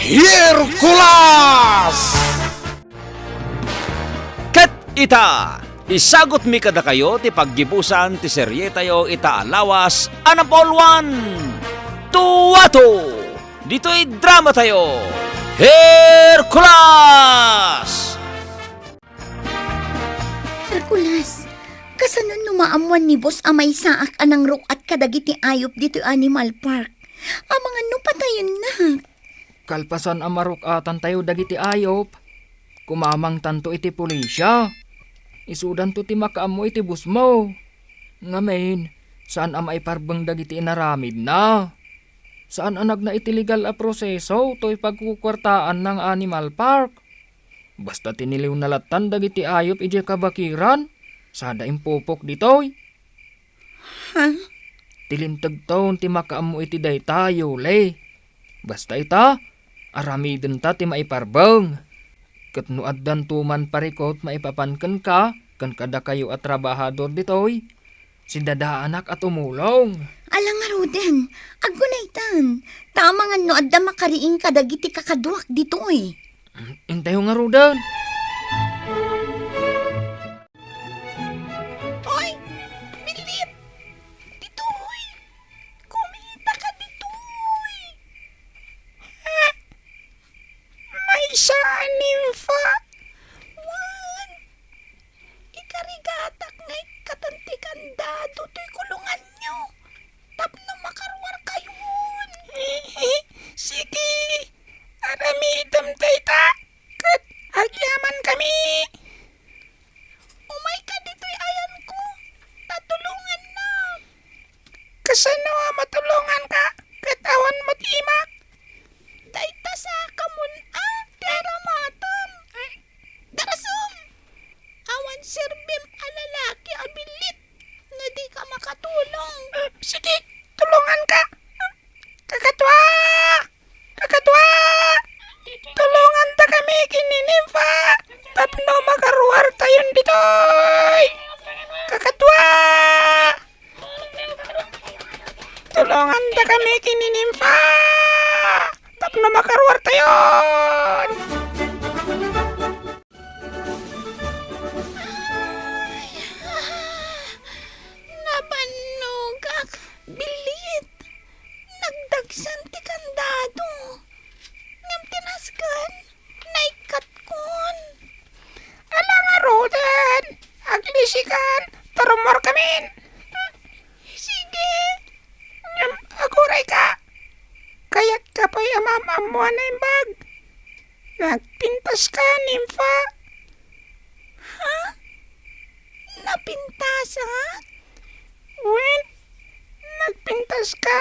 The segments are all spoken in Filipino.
Hercules! Ket ita, isagot mi kada kayo ti paggibusan ti serye tayo ita alawas Anapolwan Tuwato. Dito'y drama tayo, Hercules! Hercules, kasanon numaamuan ni boss amay saak anang rok at kadagiti ayop dito Animal Park. Amangan no patayon na. Kalpasan amarok atan tayo dagiti ayop. Kumamang tanto iti pulisya. Isudan to ti makaamo iti bus mo. Ngamin, saan amay parbang dagiti inaramid na? Saan anag na iti legal a proseso to'y pagkukwartaan ng Animal Park? Basta tiniliw na latan dagiti ayop iti kabakiran. Sada impupok ditoy. Ha? Tilintag taon ti makaamo iti day tayo, le. Basta ita, aramiden ta ti maiparbang. Kat no addan tuman parikot maipapankan ka, kan kada kayo at trabahador ditoy. Sindadaanak at umulong. Alang nga Roden, agunaytan. Tama nga no adda makariing kadagiti kakaduak dito eh. Intayo nga Rodan. Oy, bilit! Ditoy! Kumita ka ditoy! May saan nimfa? Wan! Ikarigatak ngay katantikan dado to'y kulungan nyo. Tapno makarwar kayon. Sige, aramidam dayta, kat agyaman kami. Umay ka dito'y ayan ko. Tatulungan na. Kasano matulungan ka, kat awan matimak. Dayta sa kamun tera matam. Darasum! Awan sirbim alalaki abilit na di ka makatulong. Sige, tulungan ka. Kakatwa! Kakatwa! Tulungan ta kami kininimfa. Tapno makaruar tayon ditoy. Kakatwa! Tulungan ta kami kininimfa. Tapno makaruar tayon. Nabanugak, bilit. Nagdagsan ti kandado. Ngam tinaskan, naikat kon. Alang arudan. Aglisikan. Tarumor kamin. Sige. Aguray ka. Kaya't ka pa'y amamuan na yung bag. Nagpintas ka, nimfa. Ha? Napintasa? Wen, nagpintas ka.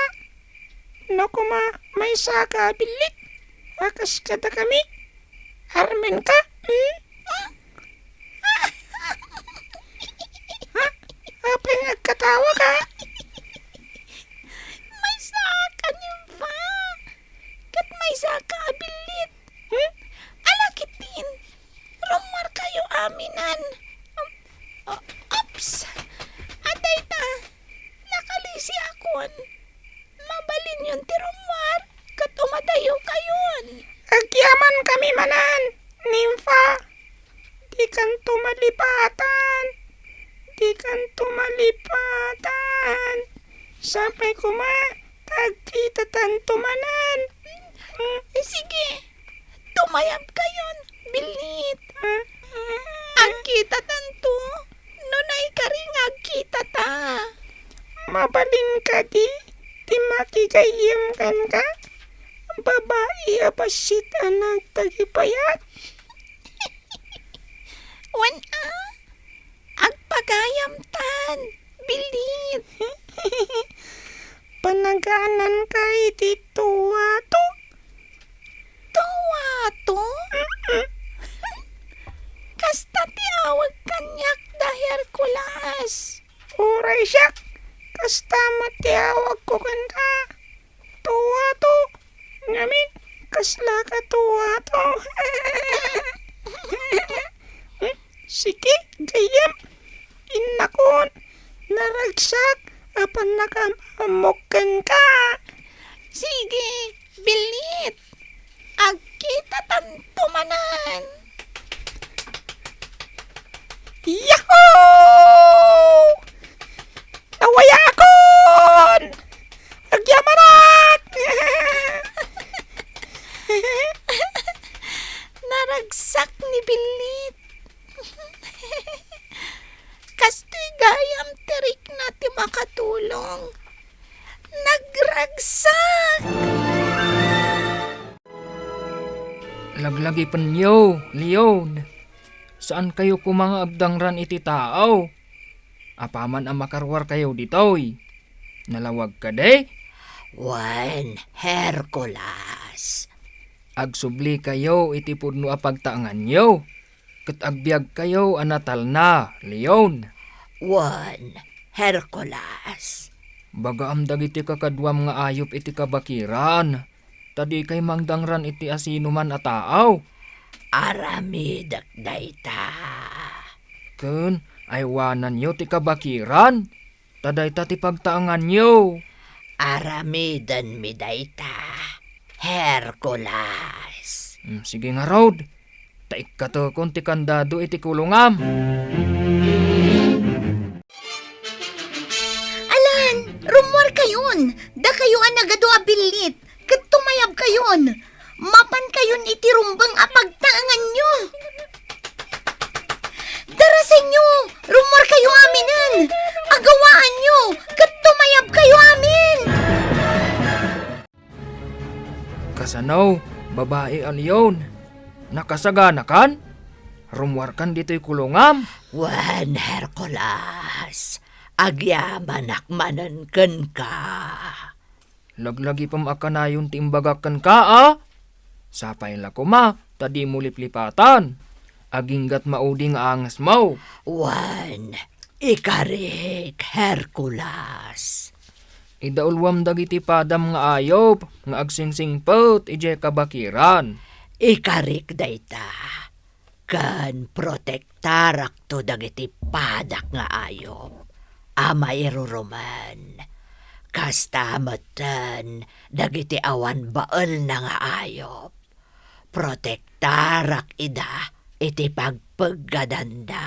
No kuma, may saka bilit. Akas kada kami. Armen ka. Ha? Apay nagkatawa ka. May saka nimfa. Kat may saka abilit. Alakitin. Rumar kayo aminan. Ops! Atay ta, nakalisi akon. Mabalin yun ti rumar, kat umadayo kayon. Agyaman kami manan, nimfa. Di kan tumalipatan. Di kan tumalipatan. Sampai kuma, tagkitatan tumanan. Sige, tumayab kayon, bilit. Agkita tanto, nunay ka rin agkita ta. Mabalin ka di makikayam kan ka. Babae apasit anak tagipayat. Wan agpagayam tan, bilit. Panaganan ka iti tuwato. Tuwato? Kasta ti awag kanyak da Hercules. Uray siya. Kasta matiawag ko kan ka. Tuwato. Ngamin, kasla ka tuwato. Sige, gayam. Inakon. Naragsak. Apan nakamamukan ka. Sige, bilit. Ag Nagragsak ni Bilit. Kastoy gayam tirik na ti makatulong. Nagragsak! Laglagi panyo, Leon. Saan kayo kumanga abdangran iti tao? Apaman ang makarwar kayo ditoy. Nalawag ka de? Wan, Hercules. Agsubli kayo iti pudno a pagtaangan nyo. Ket agbiag kayo anatal na, Leon. Wan, Hercules. Bagaam dagiti kakadwam nga ayop iti kabakiran. Tadi kay mangdangran iti asino man a taaw. Aramidak dayta. Ken aywanan nyo ti kabakiran. Tadayta ti pagtaangan nyo. Aramidan mi dayta. Hercules. Sige nga Rod. Taik ka to kung ti kandado iti kulungam. Alan, rumor kayon. Da kayo ang nagado a Bilit. Kat tumayab kayon. Mapan kayon iti rumbang apagtaangan nyo. Dara sa inyo. Rumor kayo aminan. Agawaan nyo. Kat tumayab kayo amin. Kasanaw, babae a Leon. Nakasagana kan? Rumwar kan dito'y kulungam. Wan, Hercules. Agyaman akmanan ken ka. Laglagi pamakanayon ti imbagakan ka ah. Sapay la kuma, tadi mo liplipatan. Aginggat mauding angas mo. Wan, ikarik, Hercules. Idaulwam dagiti padam nga ayop, nga agsingsingpot ije kabakiran. Ikarik dayta. Kan protektarak to dagiti padak nga ayop. Ama iruruman. Kasta matan dagiti awan baal na nga ayop. Protektarak ida iti pagpaggadanda.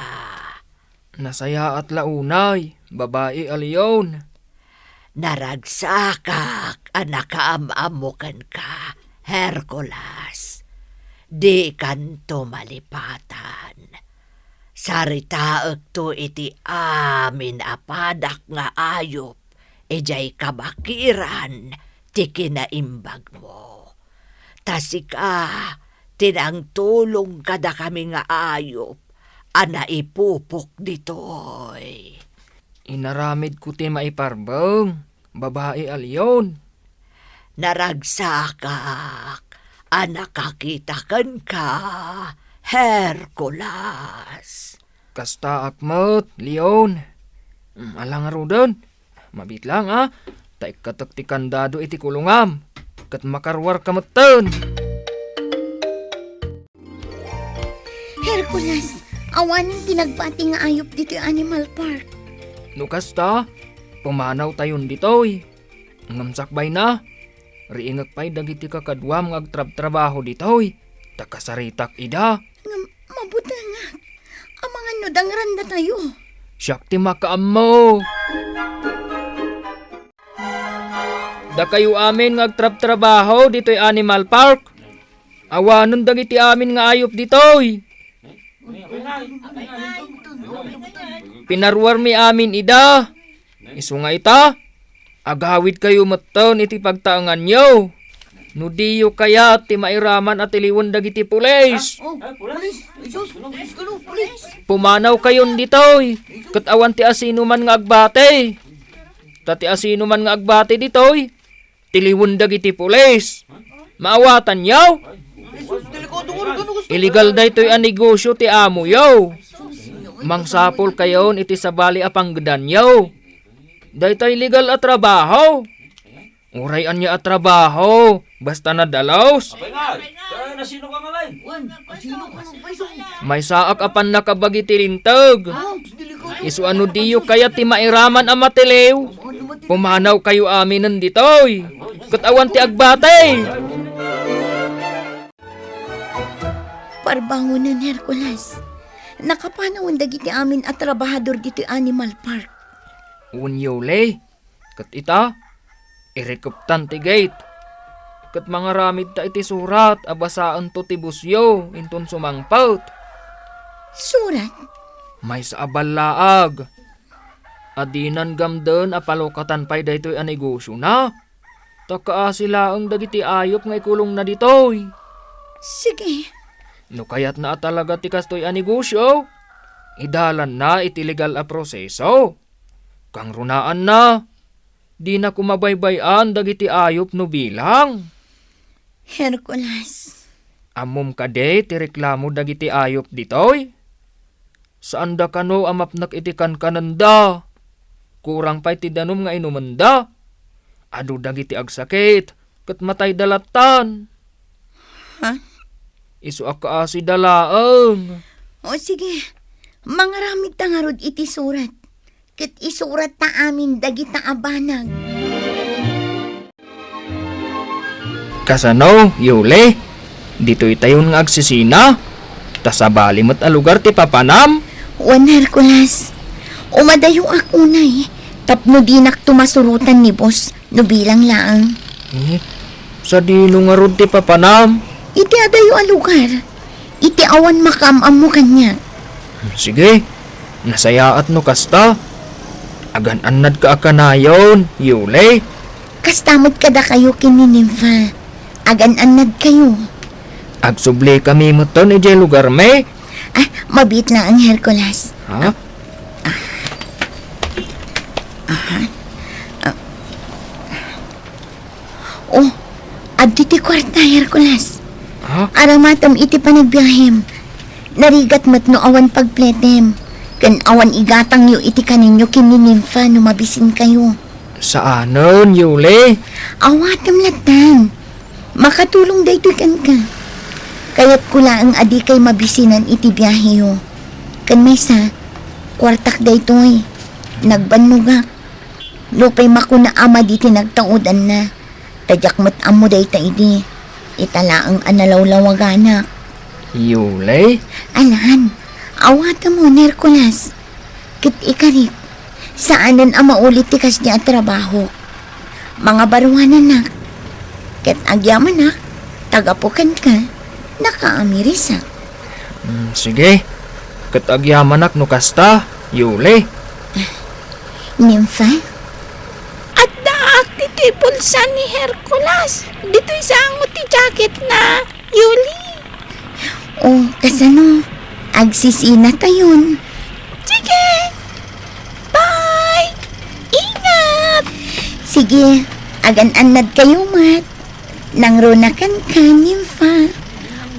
Nasaya at launay, babae a Leon. Naragsakak anak kaamamukan ka, Hercules. Di kan tumalipatan. Saritaag to iti amin apadak nga ayop. Ejay kabakiran ti kinaimbag mo. Tasika, tinang tulong kada kami nga ayop. Ana ipupok ditoy. Inaramid ko ti maiparbang, babae a Leon. Naragsakak, anak kakitakan ka, Hercules. Kasta akmot, Leon. Alang arudon, mabit lang ah. Taik katak ti kandado iti kulungam. Kat makarwar kamutan. Hercules, awanin tinagbati nga ayop dito yung Animal Park. No kasta, pumanaw tayon ditoy. Ngamsakbay na. Riingak pa'y dagiti kakadwam ng agtrab-trabaho ditoy. Takasaritak ida. Mabuta nga. Ang mga nudang randa tayo. Siyak ti makaam mo. Da kayo amin ng agtrab-trabaho dito'y Animal Park. Awanon dagiti amin nga ayop ditoy. Pinarwar mi amin ida. Isu nga ita. Agawid kayo maton iti pagtaangan nyo. Nudiyo kaya ti mairaman at iliwan dagiti pulis. Pumanaw kayon ditoy. Kat awan ti asino man nga agbate. Tati asino man nga agbate ditoy. Tiliwan dagiti pulis. Maawatan yaw. Illegal da ito'y anegosyo ti amo yaw. Mangsapol kayon iti sabali apanggedan yaw. Daytay legal at trabaho. Urayan niya at trabaho. Basta nadalaos. May saak apan nakabagi tilintag. Isu ano diyo kaya ti mairaman ang matiliw. Pumanaw kayo amin nanditoy. Katawan ti agbate. Parbangonan, Hercules. Nakapanawon dagiti amin at trabahador dito Animal Park. Unyole. Kat ita. Irekuptan ti gate. ket mga ramid ta iti surat abasaan to ti busyo inton sumangpaut. Surat? May sa abalaag. Adinan gamden apalokatan pay daytoy a negosyo na. Takaa sila ang dagiti ayop nga ikulong na ditoy. Sige. No kayat na talaga ti kastoy a negosyo. Idalan na iti legal a proseso. Kang runaan na. Di na kumabaybayan dagiti ayop no bilang. Hercules. Amom kade ti reklamo dagiti ayop ditoy. Saan da kano amapnak iti kankananda? Kurang pa'y ti danom nga inumanda. Adu dagiti agsakit, kat matay dalatan. Ha? Isu akaasi dalaang. O sige, mangaramid ta nga rod iti surat. Ket isurat ta amin dagita abanag. Kasano, Yule? Dito'y tayon nga agsisina. Tasabali mo't a lugar ti papanam. Juan Hercules, umadayo ako na tapno dinak tumasurutan ni boss no bilang laang. Sa dino nga rod ti papanam. Iti adayo a lugar. Iti awan makamam mo kanya. Sige, nasayaat no kasta. Agan anad ka akanayon, Yule. Kastamot kada kayo kini Nympha. Agan-anad kayo. Agsubli kami mo to ni jay lugar me. Mabit na ang Hercules. Ha? Addi ti kwarta Hercules. Ha? Aramatam iti panagbiyahem. Narigat mat no awan pagpletem. Kan awan igatang yu iti kaninyo kini Nympha no mabisin kayo. Saanon, Yule? Awatam latan. Makatulong daytoy kan ka. Kaya't kula ang adi kay mabisinan iti biyahe yo. Kan may sa, kwartak daytoy. Nagbanugak. Lupay makuna ama di tinagtaudan na. Tadyak mat amo dayta idi. Itala ang analawlawaganak. Yule? Alahan, awata mo, Hercules. Kit ikarit, saanan ang maulit tikas niya at trabaho. Mga baruanan nak. Kit agyaman nak, tagapukan ka, nakaamirisak. Sige, katagyaman no kasta, Yule. Nympha? At daak dito'y pulsa ni Hercules. Dito'y sangot ti jacket na, Yuli. O, kasano? Agsisina tayon. Sige. Bye. Ingat. Sige, agan-anad kayo mat. Nangrunakan ka, Nympha.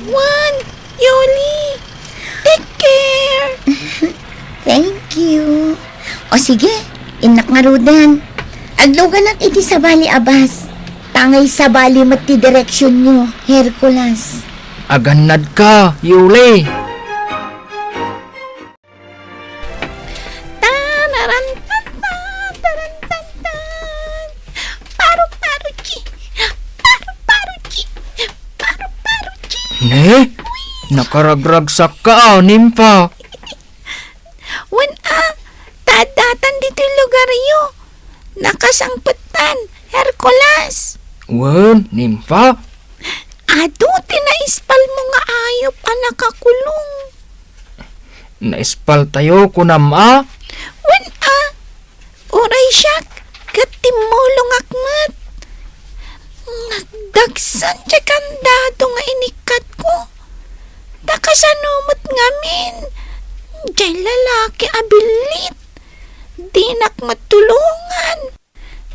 Juan, Yuli. Take care. Thank you. O sige, inak nga rudan. Agluganak iti sabali abas. Tangay sabali mat ti direksyon nyo, Hercules. Aganad ka, Yule. Tanarantantan, tarantantan. Paru-paru-chi. Paru-paru-chi. Paru-paru-chi. Ne? Nakaragragsak ka, Nympha. Wan tadatan dito'y lugar yo. Nakasangputan, Hercules. Wen, Nympha? Ado, tinaispal mo nga ayop ang nakakulong. Naispal tayo kunama. Wan oray siya, katimulong akmat. Nagdagsan siya kandado nga inikat ko. Nakasanumot ngamin. Diyay lalaki abilit. Di nakmatulungan.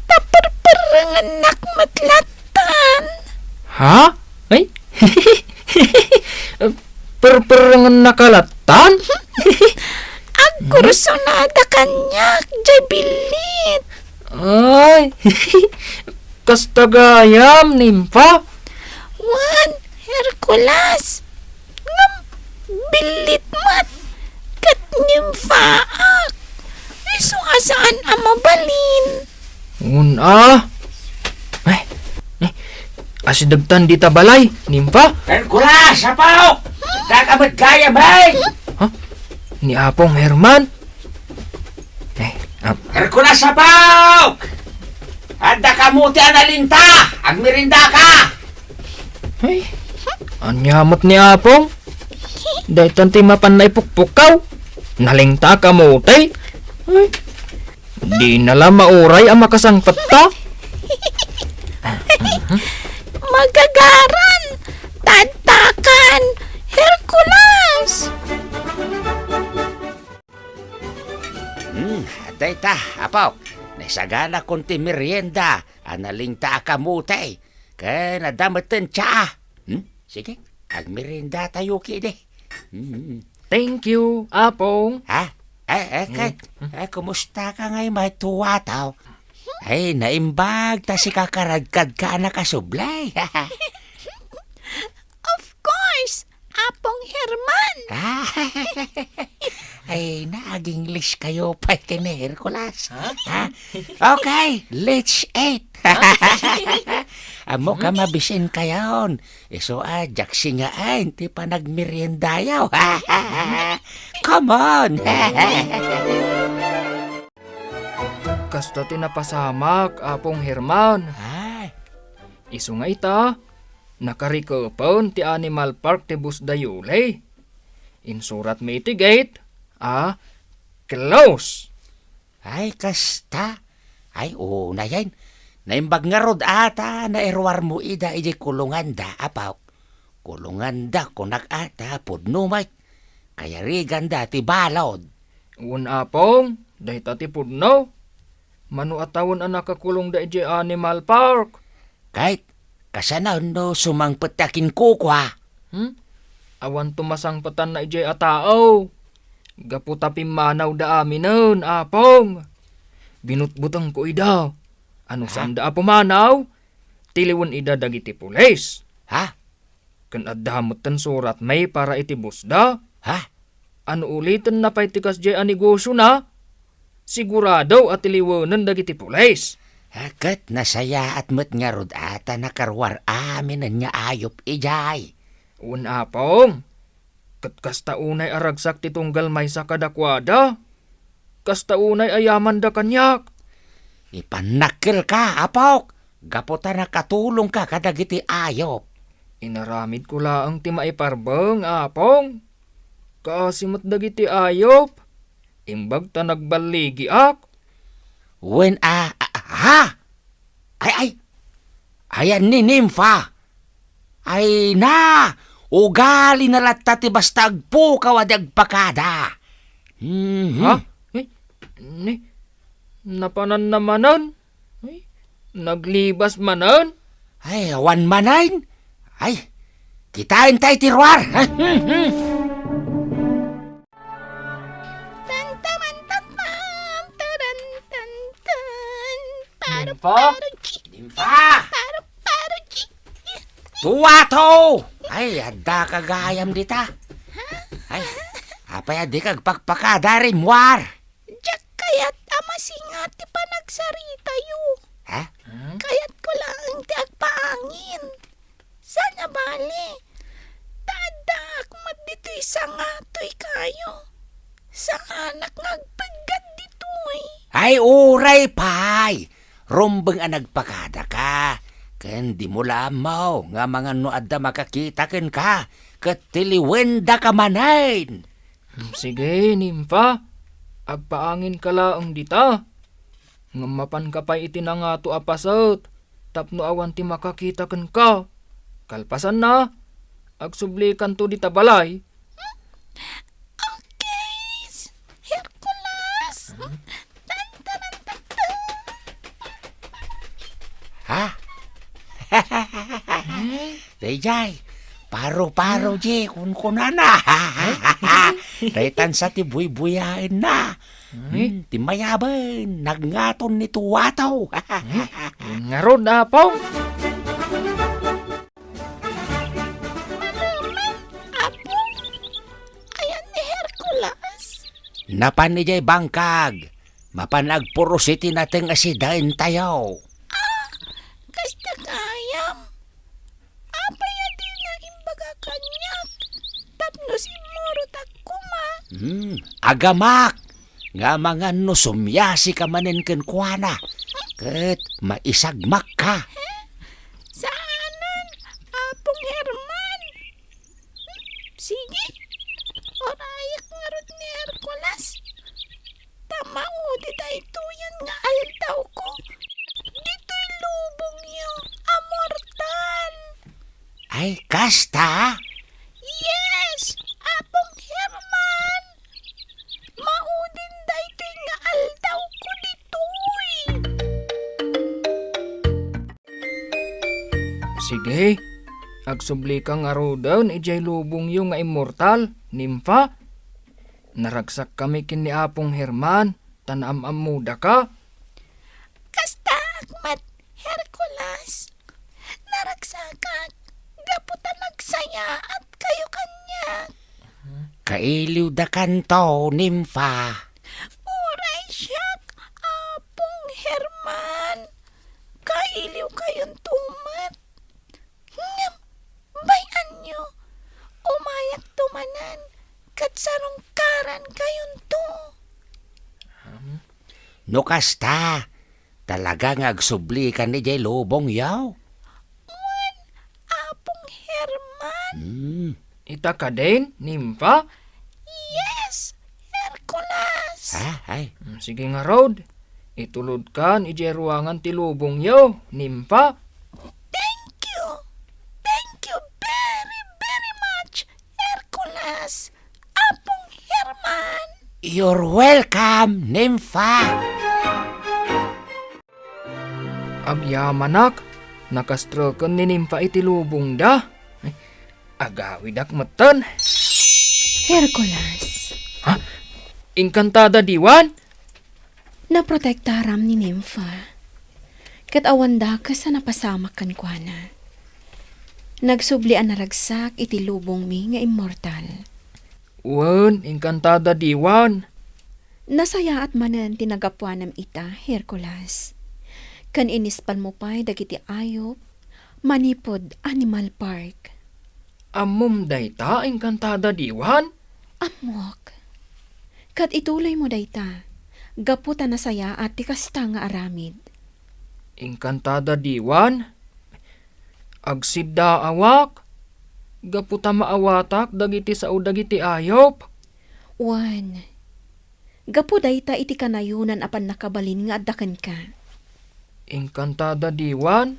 Taparparangan nakmatlatan. Ha? Ay? Perperangan nakalatan? Agkursonada kanya, diyay bilit. Ay, kastagayam, Nympha. Wan, Hercules. Ngam, bilit mat. Kat Nymphaak. Iso asaan ang mabalin. Una. Ay, asidagtan di tabalay, Nympha. Hercules, sapaw! Kakamad kaya, bay! Ni Apong Herman. Hercules, sapaw! Handa ka muti analinta! Agmirinda ka! Ay, anyamot ni Apong. Dahil tanti mapan na ipukpukaw. Nalingta ka mo, tay. Ay, di nalang mauray ang makasangpat ta. Magagaran! Tadtakan! Hercules! Dayta, apaw. Naisagana konti merienda. Analingta ka mutay. Kaya nadamatan siya. Sige, ag merienda tayo kini. Thank you, Apong. Ha? Kumusta ka ngay may tuwataw? Ay, naimbag ta si kakaradkad ka na kasublay. Of course! Apong Herman! Ay, nag-English kayo pa kini Hercules. Ha? Okay, let's eat. Amo ka mabisin kayon. Iso jaksi nga ay, hindi pa nagmeriendayaw. Come on. Kasta tinapasamak, Apong Herman. Ay, Isu nga ita, nakarikopon ti Animal Park ti Busdayulay. Insurat may iti gate, close. ay, kasta. Ay, oo na yan. Naimbag nga rod ata na erwar mo ida iji kulungan da, apaw. Kulungan da kunak ata pudnumay. Kaya rigan da ti balod. Un Apong, dahi tati pudno. Manu atawon ang nakakulong da iji Animal Park. Kahit kasanaw no sumangpatakin kukwa. Awan tumasang patan na iji atao. Gaputa pimanaw da amin nun, Apong. Binutbutang ko ida. Ano saan da apumanaw? Tiliwan ida dagiti pulis. Ha? Kan addamutan surat may para iti busda. Ha? Ano ulitin na pa'y tikas jay anegosyo na? Sigurado at tiliwanan dagiti pulis. Hakat nasaya at met nga rod ata nakarwar amin na niya ayop ijay. Un Apong. Kasta unay aragsak ti tunggal may sa kadakwada. Kasta unay ayaman da kanyak. Ipanakil ka, apok. Gaputa na katulong ka kadagiti ayop. Inaramid ko laang ti maiparbeng, Apong. Kasimot dagiti ayop. Imbag ta nagbaligi ak. When ha? Ay, ayan ni Nympha. Ay na, ugali na latta ti basta agpo kawadag pakada. Ha? Napanan namanan? Naglibas manan? Ay, awan manain. Ay, kitain tayo tirwar. Tantamantatam! Tarantantan! Nympha? Nympha! Paru-paru-chi! Tuwato! Ay, adda kagayam dita. Ay, apay adi kag pakpakada rin war. Diyak kaya't amasingat ti panagsarita yu. Ha? Kaya't ko lang ti agpaangin. Sana bali. Tadak mat dito'y sangato'y kayo. Sa anak ngagpagat dito'y. Ay, uray pay. Rumbeng ang nagpakada ka. Ken di mo lamaw nga mga noadda makakita ken ka. Katiliwenda ka manain. Sige, Nympha. Agpaangin ka laang dita. Ngamapan ka pa'y itinangato apasot. Tapno awan ti makakita ken ka. Kalpasan na. Agsublikan to dita balay. Okay, Hercules. Ha? Dayjay, paro-paro je kun kunana. Daytan sa ti buy-buyain na. Ti mayaban, nagngaton ni tuwataw. Ngarod, Apong. Apo, ayan ni Hercules. Napan ni jay bangkag. Mapanag porositi nating asidain tayo. Kasta kayam. Apa ya di na imbaga kanyak. Tapno si Moro takuma. Agamak. Nga mga nusumyasi ka manin ken kuana. Ket maisagmak ka. Saanan? Apong Ay, kasta? Yes, Apong Herman. Maudin daytoy nga aldaw ko ditoy. Sige, agsubli ka nga ro daw ni ijay lubong yung nga immortal, nimfa. Naragsak kami kini Apong Herman, tanam muda ka. Kasta akmat, Hercules. Naragsakak, gaputan nagsaya at kayo kanya. Kailiw da kanto, nimfa. Uray siyak, Apong Herman. Kailiw kayon tumat. Ngam, bayan nyo. Umayak tumanan. Katsarong karan kayon to. No kasta, talagang agsubli ka ni jay lubong yaw. Apong Herman. Ita ka din, nimfa. Yes, Hercules. Ay. Sige nga Rod, itulod ka ni ijay ruangan ti lubong yo, nimfa. Thank you. Thank you very, very much, Hercules. Apong Herman. You're welcome, nimfa. Abyamanak, nakastroken ni nimfa iti lubong da. Agawidak matan. Hercules, Inkantada diwan. naprotektaram ni Nympha. Kat awanda ka sa napasamak kan kuana. Nagsublian na ragsak iti lubong mi nga immortal. Wan, inkantada diwan. Nasaya at manan tinagapuanam ita, Hercules. Kan inispal mo pa'y dagiti ayop, manipod Animal Park. Amom dayta, inkantada diwan. Amok. Kat ituloy mo dayta, gaputa na saya at tikasta nga aramid. Inkantada diwan. Agsidda awak. Gaputa maawatak dagiti sao dagiti ayop. Wan. Gapu dayta iti kanayunan apan nakabalin nga addakan ka. Inkantada diwan.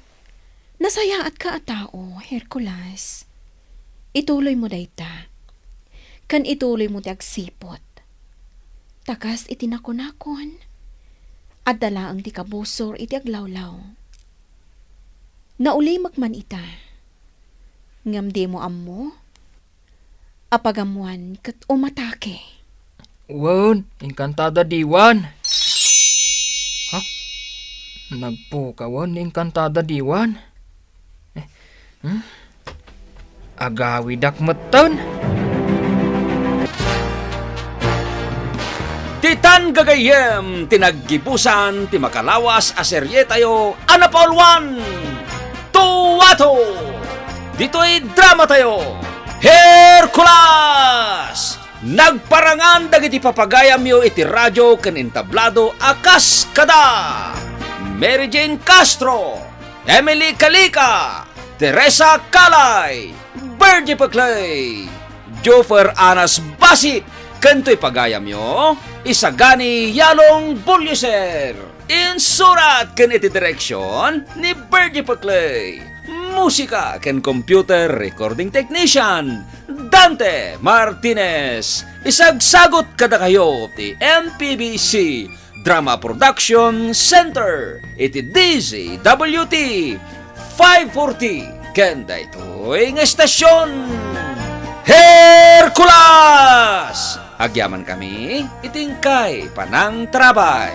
Nasaya at ka a tao, Hercules. Ituloy mo dayta. Kan ituloy mo ti agsipot. Takas iti nakunakon. At dala ang ti kabusor iti aglawlaw. Naulimak man ita. Ngamdi mo ammo. Apagamuan kat umatake. Wan, inkantada diwan. Nagpukawan, inkantada diwan. Agawidak matan. Titan gagayem, tinaggibusan, ti makalawas aserye tayo, Anapolwan! Tuwato! Dito'y drama tayo, Hercules! Nagparangan dagiti papagayam yo iti radyo ken entablado akas kada! Mary Jane Castro, Emily Calica, Teresa Calay, Bergie Paclay, Jofer Anas Basit, kanto'y pagayam yo, Isagani Yalong Bulyeser, insurat ken iti direksyon ni Bergie Paclay, musika ken computer recording technician, Dante Martinez, isagsagot kada kayo ti MPBC Drama Production Center, iti DZWT 540, kenda ito'y nga estasyon. Hercules! Agyaman kami, itingkay panang trabay.